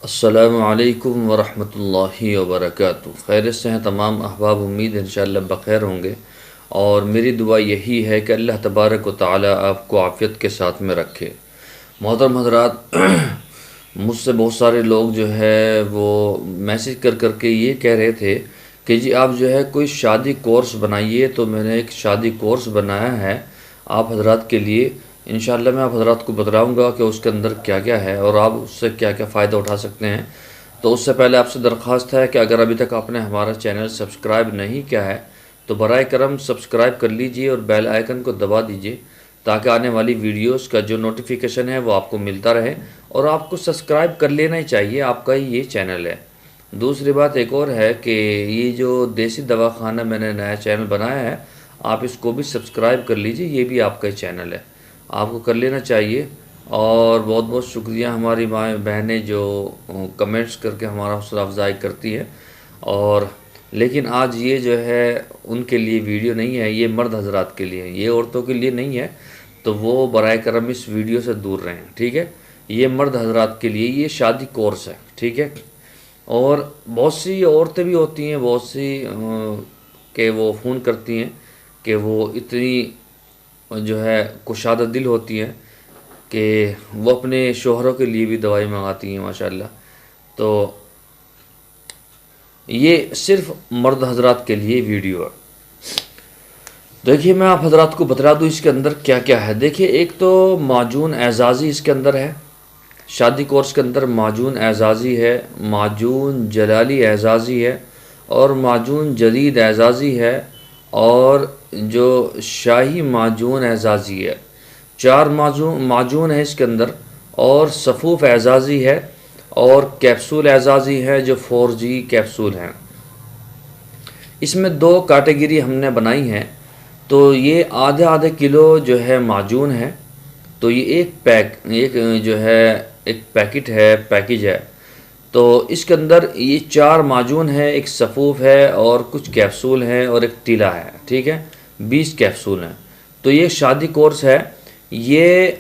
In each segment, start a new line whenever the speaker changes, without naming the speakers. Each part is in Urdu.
السلام علیکم ورحمۃ اللہ وبرکاتہ۔ خیریت سے ہیں تمام احباب، امید انشاءاللہ بخیر ہوں گے، اور میری دعا یہی ہے کہ اللہ تبارک و تعالی آپ کو عافیت کے ساتھ میں رکھے۔ محترم حضرات، مجھ سے بہت سارے لوگ جو ہے وہ میسج کر کر کے یہ کہہ رہے تھے کہ جی آپ جو ہے کوئی شادی کورس بنائیے، تو میں نے ایک شادی کورس بنایا ہے آپ حضرات کے لیے۔ انشاءاللہ میں آپ حضرات کو بتلاؤں گا کہ اس کے اندر کیا کیا ہے اور آپ اس سے کیا کیا فائدہ اٹھا سکتے ہیں۔ تو اس سے پہلے آپ سے درخواست ہے کہ اگر ابھی تک آپ نے ہمارا چینل سبسکرائب نہیں کیا ہے تو برائے کرم سبسکرائب کر لیجئے اور بیل آئیکن کو دبا دیجئے، تاکہ آنے والی ویڈیوز کا جو نوٹیفیکیشن ہے وہ آپ کو ملتا رہے، اور آپ کو سبسکرائب کر لینا ہی چاہیے، آپ کا ہی یہ چینل ہے۔ دوسری بات ایک اور ہے کہ یہ جو دیسی دواخانہ میں نے نیا چینل بنایا ہے، آپ اس کو بھی سبسکرائب کر لیجئے، یہ بھی آپ کا ہی چینل ہے، آپ کو کر لینا چاہیے۔ اور بہت بہت شکریہ ہماری مائیں بہنیں جو کمنٹس کر کے ہمارا حوصلہ افزائی کرتی ہے۔ اور لیکن آج یہ جو ہے ان کے لیے ویڈیو نہیں ہے، یہ مرد حضرات کے لیے ہے، یہ عورتوں کے لیے نہیں ہے، تو وہ برائے کرم اس ویڈیو سے دور رہیں، ٹھیک ہے؟ یہ مرد حضرات کے لیے یہ شادی کورس ہے، ٹھیک ہے؟ اور بہت سی عورتیں بھی ہوتی ہیں، بہت سی کہ وہ فون کرتی ہیں کہ وہ اتنی جو ہے کشادہ دل ہوتی ہیں کہ وہ اپنے شوہروں کے لیے بھی دوائی منگاتی ہیں ماشاءاللہ۔ تو یہ صرف مرد حضرات کے لیے ویڈیو ہے۔ دیکھیے میں آپ حضرات کو بتلا دوں اس کے اندر کیا کیا ہے۔ دیکھیے ایک تو معجون اعزازی اس کے اندر ہے، شادی کورس کے اندر معجون اعزازی ہے، معجون جلالی اعزازی ہے، اور معجون جدید اعزازی ہے، اور جو شاہی معجون اعزازی ہے، 4 معجون ہے اس کے اندر، اور صفوف اعزازی ہے، اور کیپسول اعزازی ہے جو 4G کیپسول ہیں۔ اس میں 2 کیٹیگری ہم نے بنائی ہیں۔ تو یہ آدھے کلو جو ہے معجون ہے، تو یہ ایک جو ہے ایک پیکٹ ہے، پیکج ہے۔ تو اس کے اندر یہ 4 معجون ہے، ایک صفوف ہے اور کچھ کیپسول ہیں اور ایک تیلا ہے، ٹھیک ہے؟ 20 کیپسول ہیں۔ تو یہ شادی کورس ہے، یہ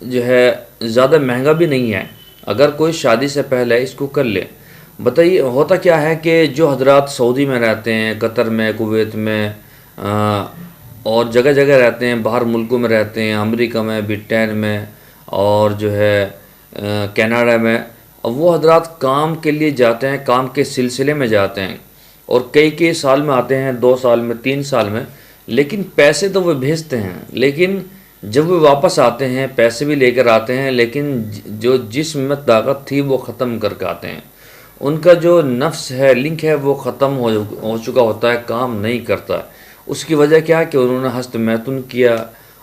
جو ہے زیادہ مہنگا بھی نہیں ہے، اگر کوئی شادی سے پہلے اس کو کر لے۔ بتائیے ہوتا کیا ہے کہ جو حضرات سعودی میں رہتے ہیں، قطر میں، کویت میں، اور جگہ جگہ رہتے ہیں، باہر ملکوں میں رہتے ہیں، امریکہ میں، برطانیہ میں، اور جو ہے کینیڈا میں، اب وہ حضرات کام کے لیے جاتے ہیں، کام کے سلسلے میں جاتے ہیں، اور کئی سال میں آتے ہیں، 2 سال میں، 3 سال میں، لیکن پیسے تو وہ بھیجتے ہیں، لیکن جب وہ واپس آتے ہیں پیسے بھی لے کر آتے ہیں، لیکن جو جسم میں طاقت تھی وہ ختم کر کے آتے ہیں، ان کا جو نفس ہے، لنک ہے، وہ ختم ہو چکا ہوتا ہے، کام نہیں کرتا۔ اس کی وجہ کیا ہے کہ انہوں نے ہست میتن کیا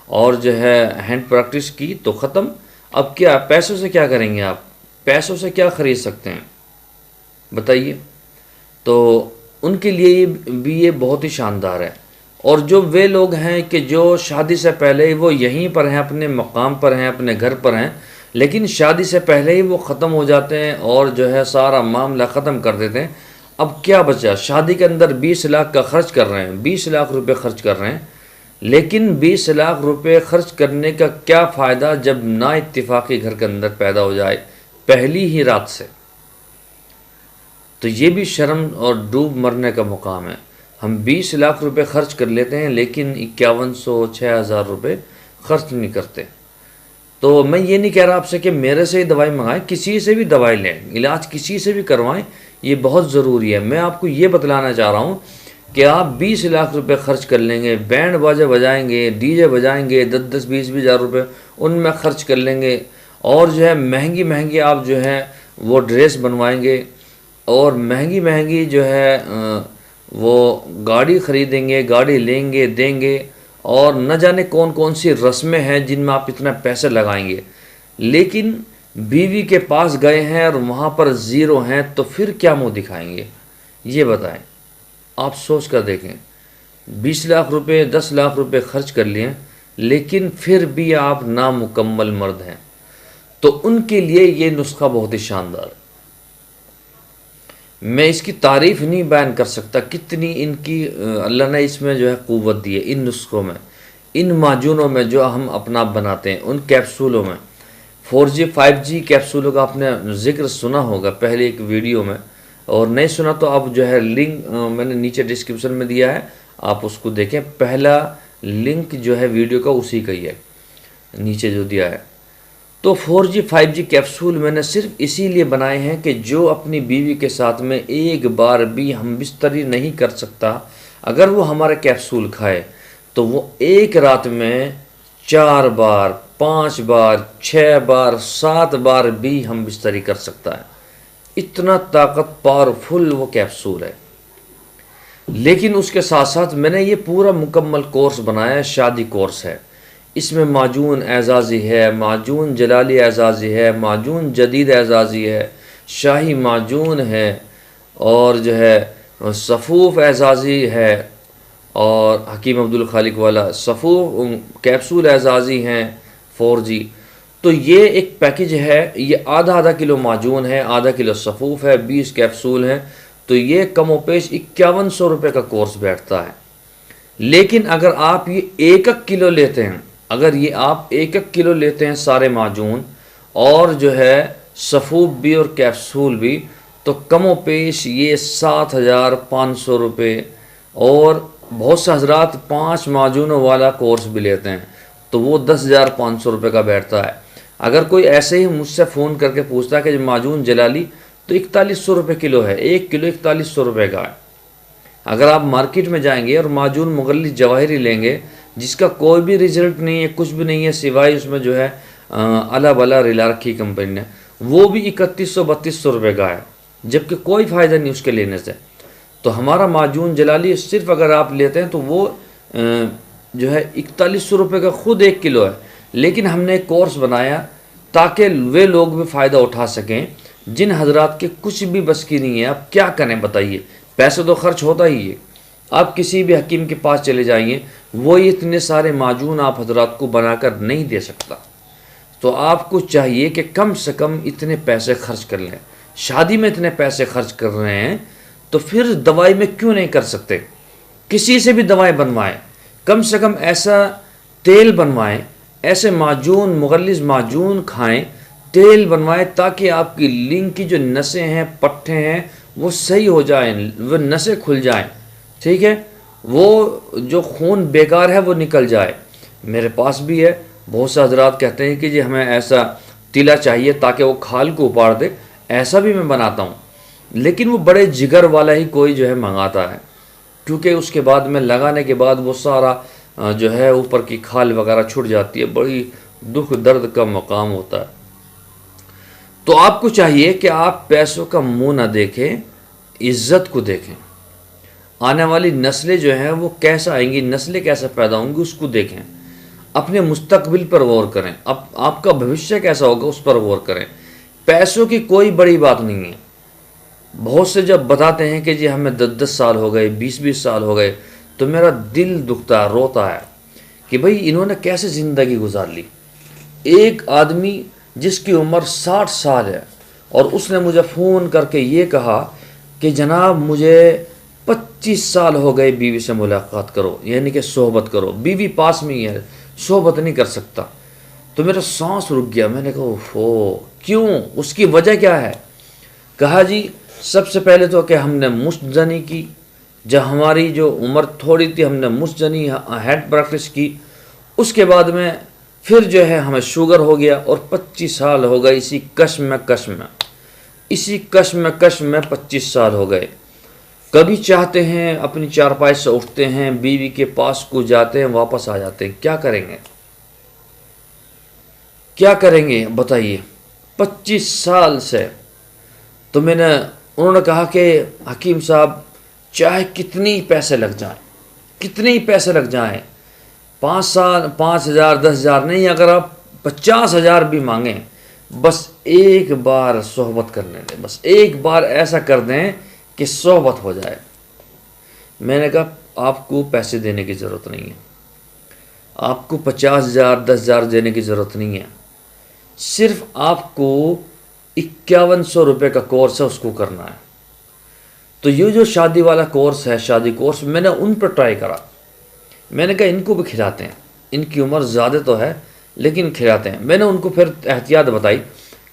اور جو ہے ہینڈ پریکٹس کی، تو ختم۔ اب کیا پیسوں سے کیا کریں گے آپ؟ پیسوں سے کیا خرید سکتے ہیں بتائیے؟ تو ان کے لیے بھی یہ بہت ہی شاندار ہے۔ اور جو وہ لوگ ہیں کہ جو شادی سے پہلے وہ یہیں پر ہیں، اپنے مقام پر ہیں، اپنے گھر پر ہیں، لیکن شادی سے پہلے ہی وہ ختم ہو جاتے ہیں اور جو ہے سارا معاملہ ختم کر دیتے ہیں۔ اب کیا بچا؟ شادی کے اندر 20 لاکھ کا خرچ کر رہے ہیں، 20 لاکھ روپے خرچ کر رہے ہیں، لیکن 20 لاکھ روپے خرچ کرنے کا کیا فائدہ جب نا اتفاقی گھر کے اندر پیدا ہو جائے پہلی ہی رات سے؟ تو یہ بھی شرم اور ڈوب مرنے کا مقام ہے۔ ہم 20 لاکھ روپے خرچ کر لیتے ہیں، لیکن 5100 6000 روپے خرچ نہیں کرتے۔ تو میں یہ نہیں کہہ رہا آپ سے کہ میرے سے ہی دوائی منگائیں، کسی سے بھی دوائی لیں، علاج کسی سے بھی کروائیں، یہ بہت ضروری ہے۔ میں آپ کو یہ بتلانا چاہ رہا ہوں کہ آپ 20 لاکھ روپے خرچ کر لیں گے، بینڈ باجے بجائیں گے، ڈی جے بجائیں گے، 10 20 ہزار روپے ان میں خرچ کر لیں گے، اور جو ہے مہنگی آپ جو ہے وہ ڈریس بنوائیں گے، اور مہنگی جو ہے وہ گاڑی خریدیں گے، گاڑی لیں گے، دیں گے، اور نہ جانے کون سی رسمیں ہیں جن میں آپ اتنا پیسے لگائیں گے، لیکن بیوی کے پاس گئے ہیں اور وہاں پر زیرو ہیں، تو پھر کیا منہ دکھائیں گے؟ یہ بتائیں، آپ سوچ کر دیکھیں۔ 20 لاکھ روپے 10 لاکھ روپے خرچ کر لیے، لیکن پھر بھی آپ نامکمل مرد ہیں۔ تو ان کے لیے یہ نسخہ بہت ہی شاندار ہے، میں اس کی تعریف نہیں بیان کر سکتا کتنی ان کی اللہ نے اس میں جو ہے قوت دی ہے، ان نسخوں میں، ان معجونوں میں جو ہم اپنا بناتے ہیں، ان کیپسولوں میں۔ 4G 5G کیپسولوں کا آپ نے ذکر سنا ہوگا پہلے ایک ویڈیو میں، اور نہیں سنا تو آپ جو ہے لنک میں نے نیچے ڈسکرپشن میں دیا ہے، آپ اس کو دیکھیں، پہلا لنک جو ہے ویڈیو کا اسی کا ہی ہے، نیچے جو دیا ہے۔ تو 4G 5G کیپسول میں نے صرف اسی لیے بنائے ہیں کہ جو اپنی بیوی کے ساتھ میں ایک بار بھی ہم بستری نہیں کر سکتا، اگر وہ ہمارے کیپسول کھائے تو وہ ایک رات میں 4 بار 5 بار 6 بار 7 بار بھی ہم بستری کر سکتا ہے، اتنا طاقت پاورفل وہ کیپسول ہے۔ لیکن اس کے ساتھ ساتھ میں نے یہ پورا مکمل کورس بنایا ہے، شادی کورس ہے، اس میں معجون اعزازی ہے، معجون جلالی اعزازی ہے، معجون جدید اعزازی ہے، شاہی معجون ہے، اور جو ہے صفوف اعزازی ہے، اور حکیم عبدالخالق والا صفوف کیپسول اعزازی ہیں 4G۔ تو یہ ایک پیکج ہے، یہ آدھا کلو معجون ہے، آدھا کلو صفوف ہے، 20 کیپسول ہیں، تو یہ کم و بیش 5100 روپے کا کورس بیٹھتا ہے۔ لیکن اگر آپ یہ 1 کلو لیتے ہیں، اگر یہ آپ 1 کلو لیتے ہیں سارے معجون اور جو ہے صفوف بھی اور کیپسول بھی، تو کم و بیش یہ 7500 روپے، اور بہت سے حضرات 5 معجونوں والا کورس بھی لیتے ہیں تو وہ 10500 روپے کا بیٹھتا ہے۔ اگر کوئی ایسے ہی مجھ سے فون کر کے پوچھتا ہے کہ معجون جلالی تو 4100 روپے کلو ہے، 1 کلو 4100 روپے کا ہے۔ اگر آپ مارکیٹ میں جائیں گے اور معجون مغلظ جواہری لیں گے جس کا کوئی بھی رزلٹ نہیں ہے، کچھ بھی نہیں ہے، سوائے اس میں جو ہے الا بلا رلا رکھی کمپنی نے، وہ بھی 3100-3200 روپے کا ہے، جبکہ کوئی فائدہ نہیں اس کے لینے سے۔ تو ہمارا معجون جلالی صرف اگر آپ لیتے ہیں تو وہ جو ہے 4100 روپے کا خود 1 کلو ہے، لیکن ہم نے ایک کورس بنایا تاکہ وہ لوگ بھی فائدہ اٹھا سکیں جن حضرات کے کچھ بھی بس کی نہیں ہے۔ آپ کیا کریں بتائیے، پیسے تو خرچ ہوتا ہی ہے، آپ کسی بھی حکیم کے پاس چلے جائیے، وہ اتنے سارے معجون آپ حضرات کو بنا کر نہیں دے سکتا۔ تو آپ کو چاہیے کہ کم سے کم اتنے پیسے خرچ کر لیں۔ شادی میں اتنے پیسے خرچ کر رہے ہیں تو پھر دوائی میں کیوں نہیں کر سکتے؟ کسی سے بھی دوائی بنوائیں، کم سے کم ایسا تیل بنوائیں، ایسے معجون مغلظ معجون کھائیں، تیل بنوائیں، تاکہ آپ کی لنگ کی جو نسیں ہیں، پٹھے ہیں، وہ صحیح ہو جائیں، وہ نسیں کھل جائیں، ٹھیک ہے، وہ جو خون بیکار ہے وہ نکل جائے۔ میرے پاس بھی ہے، بہت سے حضرات کہتے ہیں کہ جی ہمیں ایسا تیلا چاہیے تاکہ وہ کھال کو اپاڑ دے، ایسا بھی میں بناتا ہوں، لیکن وہ بڑے جگر والا ہی کوئی جو ہے منگاتا ہے، کیونکہ اس کے بعد میں لگانے کے بعد وہ سارا جو ہے اوپر کی کھال وغیرہ چھٹ جاتی ہے، بڑی دکھ درد کا مقام ہوتا ہے۔ تو آپ کو چاہیے کہ آپ پیسوں کا منہ نہ دیکھیں، عزت کو دیکھیں، آنے والی نسلیں جو ہیں وہ کیسا آئیں گی، نسلیں کیسا پیدا ہوں گی اس کو دیکھیں، اپنے مستقبل پر غور کریں، اب آپ کا بھوشیہ کیسا ہوگا اس پر غور کریں۔ پیسوں کی کوئی بڑی بات نہیں ہے۔ بہت سے جب بتاتے ہیں کہ جی ہمیں 10 سال ہو گئے، 20 سال ہو گئے، تو میرا دل دکھتا ہے، روتا ہے کہ بھئی انہوں نے کیسے زندگی گزار لی۔ ایک آدمی جس کی عمر 60 سال ہے اور اس نے مجھے فون کر کے یہ کہا کہ جناب مجھے 25 سال ہو گئے بیوی سے ملاقات کرو، یعنی کہ صحبت کرو، بیوی پاس میں ہی ہے، صحبت نہیں کر سکتا۔ تو میرا سانس رک گیا، میں نے کہا اوہ کیوں، اس کی وجہ کیا ہے؟ کہا جی سب سے پہلے تو کہ ہم نے مشت زنی کی، جب ہماری جو عمر تھوڑی تھی ہم نے مشت زنی ہیڈ پریکٹس کی، اس کے بعد میں پھر جو ہے ہمیں شوگر ہو گیا، اور 25 سال ہو گئے اسی کش میں 25 سال ہو گئے۔ کبھی چاہتے ہیں اپنی چارپائی سے اٹھتے ہیں، بیوی کے پاس کو جاتے ہیں، واپس آ جاتے ہیں، کیا کریں گے بتائیے 25 سال سے۔ تو انہوں نے کہا کہ حکیم صاحب چاہے کتنی پیسے لگ جائیں، 5,000 10,000 نہیں، اگر آپ 50,000 بھی مانگیں، بس ایک بار صحبت کرنے دیں، بس ایک بار ایسا کر دیں کہ صحبت ہو جائے۔ میں نے کہا آپ کو پیسے دینے کی ضرورت نہیں ہے، آپ کو 50,000 10,000 دینے کی ضرورت نہیں ہے، صرف آپ کو 5100 روپے کا کورس ہے، اس کو کرنا ہے۔ تو یہ جو شادی والا کورس ہے، شادی کورس، میں نے ان پر ٹرائی کرا، میں نے کہا ان کو بھی کھلاتے ہیں، ان کی عمر زیادہ تو ہے، لیکن کھلاتے ہیں۔ میں نے ان کو پھر احتیاط بتائی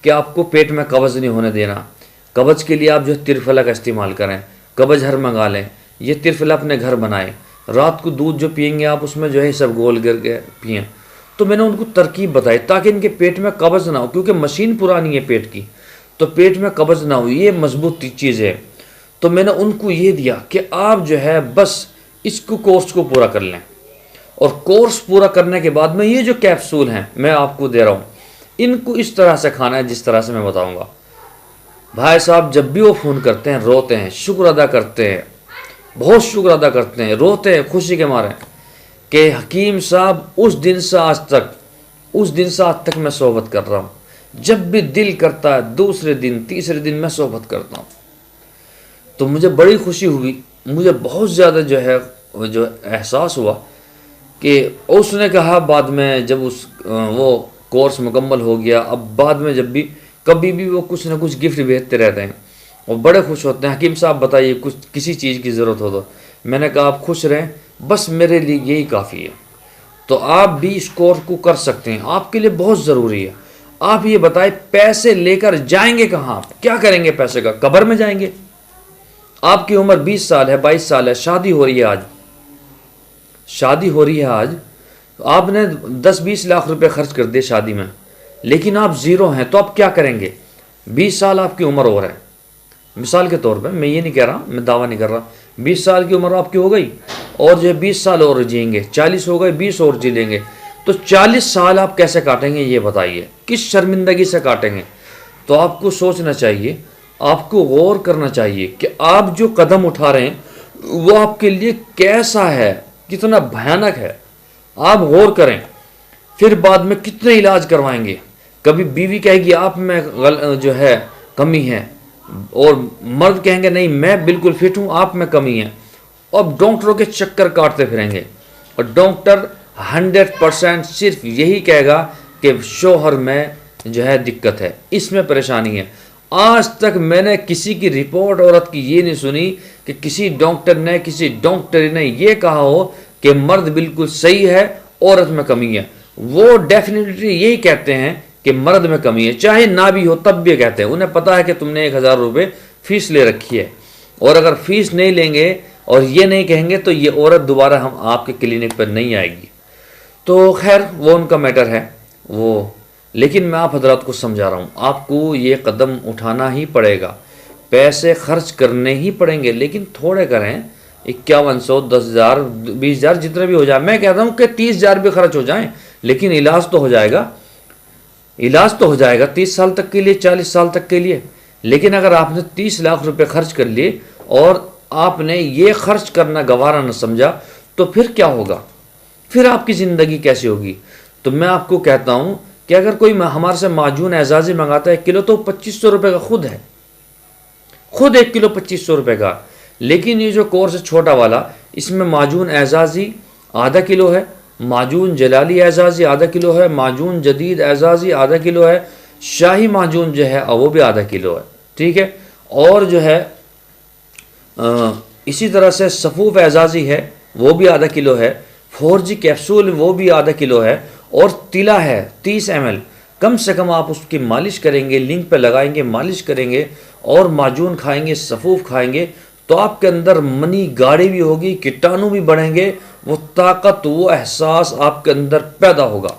کہ آپ کو پیٹ میں قبض نہیں ہونے دینا، قبض کے لیے آپ جو ہے ترفلا کا استعمال کریں، قبض ہر منگا لیں، یہ ترفلا اپنے گھر بنائیں، رات کو دودھ جو پئیں گے آپ اس میں جو ہے سب گول کر کے پئیں۔ تو میں نے ان کو ترکیب بتائی تاکہ ان کے پیٹ میں قبض نہ ہو، کیونکہ مشین پرانی ہے پیٹ کی، تو پیٹ میں قبض نہ ہو، یہ مضبوط چیز ہے۔ تو میں نے ان کو یہ دیا کہ آپ جو ہے بس اس کو کورس کو پورا کر لیں، اور کورس پورا کرنے کے بعد میں یہ جو کیپسول ہیں میں آپ کو دے رہا ہوں، ان کو اس طرح سے کھانا ہے جس طرح سے میں بتاؤں گا۔ بھائی صاحب جب بھی وہ فون کرتے ہیں روتے ہیں، شکر ادا کرتے ہیں، بہت شکر ادا کرتے ہیں، روتے ہیں خوشی کے مارے کہ حکیم صاحب اس دن سے آج تک میں صحبت کر رہا ہوں، جب بھی دل کرتا ہے دوسرے دن تیسرے دن میں صحبت کرتا ہوں۔ تو مجھے بڑی خوشی ہوئی، مجھے بہت زیادہ جو احساس ہوا کہ اس نے کہا بعد میں جب وہ کورس مکمل ہو گیا، اب بعد میں جب بھی کبھی بھی وہ کچھ نہ کچھ گفٹ بھیجتے رہتے ہیں اور بڑے خوش ہوتے ہیں، حکیم صاحب بتائیے کسی چیز کی ضرورت ہو تو۔ میں نے کہا آپ خوش رہیں، بس میرے لیے یہی کافی ہے۔ تو آپ بھی اس کورس کو کر سکتے ہیں، آپ کے لیے بہت ضروری ہے۔ آپ یہ بتائیں پیسے لے کر جائیں گے کہاں، آپ کیا کریں گے پیسے کا؟ قبر میں جائیں گے؟ آپ کی عمر 20 سال ہے، 22 سال ہے، شادی ہو رہی ہے آج، آپ نے 10-20 لاکھ روپے خرچ کر دیے شادی میں، لیکن آپ زیرو ہیں، تو آپ کیا کریں گے؟ 20 سال آپ کی عمر اور ہے، مثال کے طور پہ، میں یہ نہیں کہہ رہا، میں دعویٰ نہیں کر رہا، 20 سال کی عمر آپ کی ہو گئی اور جو ہے 20 سال اور جئیں گے، 40 ہو گئے، 20 اور جی لیں گے، تو 40 سال آپ کیسے کاٹیں گے یہ بتائیے، کس شرمندگی سے کاٹیں گے؟ تو آپ کو سوچنا چاہیے، آپ کو غور کرنا چاہیے کہ آپ جو قدم اٹھا رہے ہیں وہ آپ کے لیے کیسا ہے، کتنا بھیانک ہے، آپ غور کریں۔ پھر بعد میں کتنے علاج کروائیں گے، کبھی بیوی کہے گی آپ میں جو ہے کمی ہے، اور مرد کہیں گے نہیں میں بالکل فٹ ہوں، آپ میں کمی ہے، اور ڈاکٹروں کے چکر کاٹتے پھریں گے، اور ڈاکٹر 100% صرف یہی کہے گا کہ شوہر میں جو ہے دقت ہے، اس میں پریشانی ہے۔ آج تک میں نے کسی کی رپورٹ عورت کی یہ نہیں سنی کہ کسی ڈاکٹر نے کسی ڈاکٹر نے یہ کہا ہو کہ مرد بالکل صحیح ہے عورت میں کمی ہے۔ وہ ڈیفینیٹلی یہی کہتے ہیں کہ مرد میں کمی ہے، چاہے نہ بھی ہو تب بھی کہتے ہیں، انہیں پتا ہے کہ تم نے 1000 روپے فیس لے رکھی ہے، اور اگر فیس نہیں لیں گے اور یہ نہیں کہیں گے تو یہ عورت دوبارہ ہم آپ کے کلینک پر نہیں آئے گی۔ تو خیر وہ ان کا میٹر ہے وہ، لیکن میں آپ حضرات کو سمجھا رہا ہوں، آپ کو یہ قدم اٹھانا ہی پڑے گا، پیسے خرچ کرنے ہی پڑیں گے، لیکن تھوڑے کریں، 5100 10,000 20,000 جتنے بھی ہو جائے، میں کہتا ہوں کہ 30,000 بھی خرچ ہو جائیں، لیکن علاج تو ہو جائے گا، 30 سال تک کے لیے، 40 سال تک کے لیے۔ لیکن اگر آپ نے 30 لاکھ روپے خرچ کر لیے اور آپ نے یہ خرچ کرنا گوارا نہ سمجھا تو پھر کیا ہوگا؟ پھر آپ کی زندگی کیسے ہوگی؟ تو میں آپ کو کہتا ہوں کہ اگر کوئی ہمارے سے معجون اعزازی منگاتا ہے 1 کلو تو 2500 روپے کا خود ہے، خود 1 کلو 2500 روپے کا، لیکن یہ جو کورس ہے چھوٹا والا، اس میں معجون اعزازی ½ کلو ہے، معجون جلالی اعزازی ½ کلو ہے، معجون جدید اعزازی ½ کلو ہے، شاہی معجون جو ہے وہ بھی ½ کلو ہے، ٹھیک ہے، اور جو ہے اسی طرح سے صفوف اعزازی ہے وہ بھی ½ کلو ہے، 4G کیپسول وہ بھی ½ کلو ہے، اور تلا ہے 30 ml۔ کم سے کم آپ اس کی مالش کریں گے، لنک پہ لگائیں گے، مالش کریں گے، اور معجون کھائیں گے، صفوف کھائیں گے، تو آپ کے اندر منی گاڑی بھی ہوگی، کیٹانو بھی بڑھیں گے، وہ طاقت، وہ احساس آپ کے اندر پیدا ہوگا۔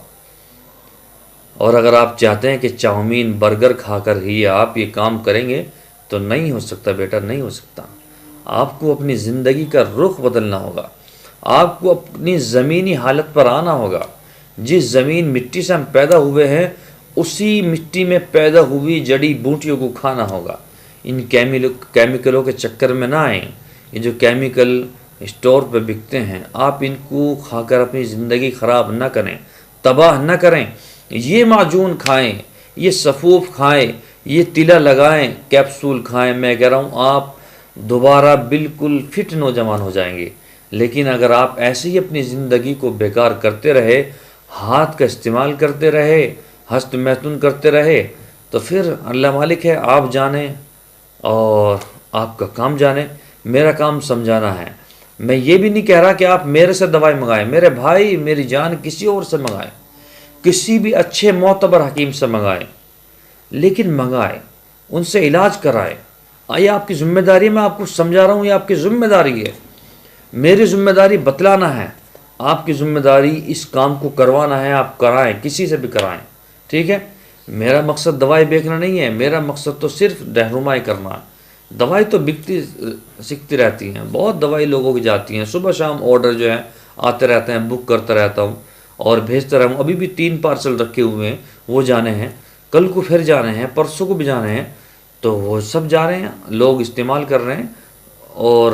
اور اگر آپ چاہتے ہیں کہ چاؤمین برگر کھا کر ہی آپ یہ کام کریں گے تو نہیں ہو سکتا بیٹا، نہیں ہو سکتا۔ آپ کو اپنی زندگی کا رخ بدلنا ہوگا، آپ کو اپنی زمینی حالت پر آنا ہوگا۔ جس زمین مٹی سے ہم پیدا ہوئے ہیں اسی مٹی میں پیدا ہوئی جڑی بوٹیوں کو کھانا ہوگا۔ ان کیمیکلوں کے چکر میں نہ آئیں، یہ جو کیمیکل اسٹور پہ بکتے ہیں آپ ان کو کھا کر اپنی زندگی خراب نہ کریں، تباہ نہ کریں۔ یہ معجون کھائیں، یہ صفوف کھائیں، یہ تلا لگائیں، کیپسول کھائیں، میں کہہ رہا ہوں آپ دوبارہ بالکل فٹ نوجوان ہو جائیں گے۔ لیکن اگر آپ ایسے ہی اپنی زندگی کو بیکار کرتے رہے، ہاتھ کا استعمال کرتے رہے، ہست محتون کرتے رہے، تو پھر اللہ مالک ہے، آپ جانیں اور آپ کا کام جانیں۔ میرا کام سمجھانا ہے، میں یہ بھی نہیں کہہ رہا کہ آپ میرے سے دوائی منگائیں، میرے بھائی میری جان کسی اور سے منگائیں، کسی بھی اچھے معتبر حکیم سے منگائیں، لیکن منگائیں، ان سے علاج کرائیں۔ یہ آپ کی ذمہ داری ہے، میں آپ کو سمجھا رہا ہوں، یہ آپ کی ذمہ داری ہے۔ میری ذمہ داری بتلانا ہے، آپ کی ذمہ داری اس کام کو کروانا ہے، آپ کرائیں، کسی سے بھی کرائیں، ٹھیک ہے۔ میرا مقصد دوائی بیچنا نہیں ہے، میرا مقصد تو صرف رہنمائی کرنا ہے۔ دوائی تو بکتی سیکھتی رہتی ہیں، بہت دوائی لوگوں کی جاتی ہیں، صبح شام آرڈر جو ہے آتے رہتے ہیں، بک کرتا رہتا ہوں اور بھیجتا رہا ہوں۔ ابھی بھی 3 پارسل رکھے ہوئے ہیں، وہ جانے ہیں، کل کو پھر جانے ہیں، پرسوں کو بھی جانے ہیں، تو وہ سب جا رہے ہیں، لوگ استعمال کر رہے ہیں۔ اور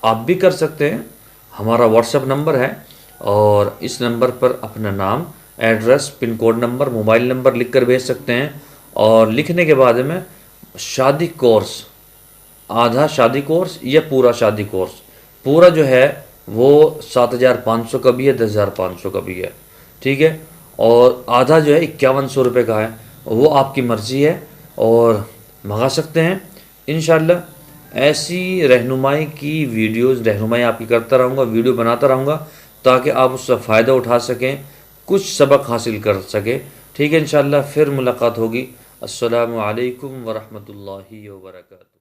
آپ بھی کر سکتے ہیں، ہمارا واٹس ایپ نمبر ہے، اور اس نمبر پر اپنا نام، address, pin code number, mobile number لکھ کر بھیج سکتے ہیں۔ اور لکھنے کے بعد میں شادی کورس، آدھا شادی کورس یا پورا شادی کورس، پورا جو ہے وہ 7,500 کا بھی ہے، 10,500 کا بھی ہے، ٹھیک ہے۔ اور آدھا جو ہے 5100 روپے کا ہے، وہ آپ کی مرضی ہے اور منگا سکتے ہیں انشاءاللہ۔ ایسی رہنمائی کی ویڈیوز، رہنمائی آپ کی کرتا رہوں گا، ویڈیو بناتا رہوں گا، تاکہ آپ اس سے فائدہ اٹھا سکیں، کچھ سبق حاصل کر سکیں، ٹھیک ہے۔ انشاءاللہ پھر ملاقات ہوگی۔ السلام علیکم ورحمۃ اللہ وبرکاتہ۔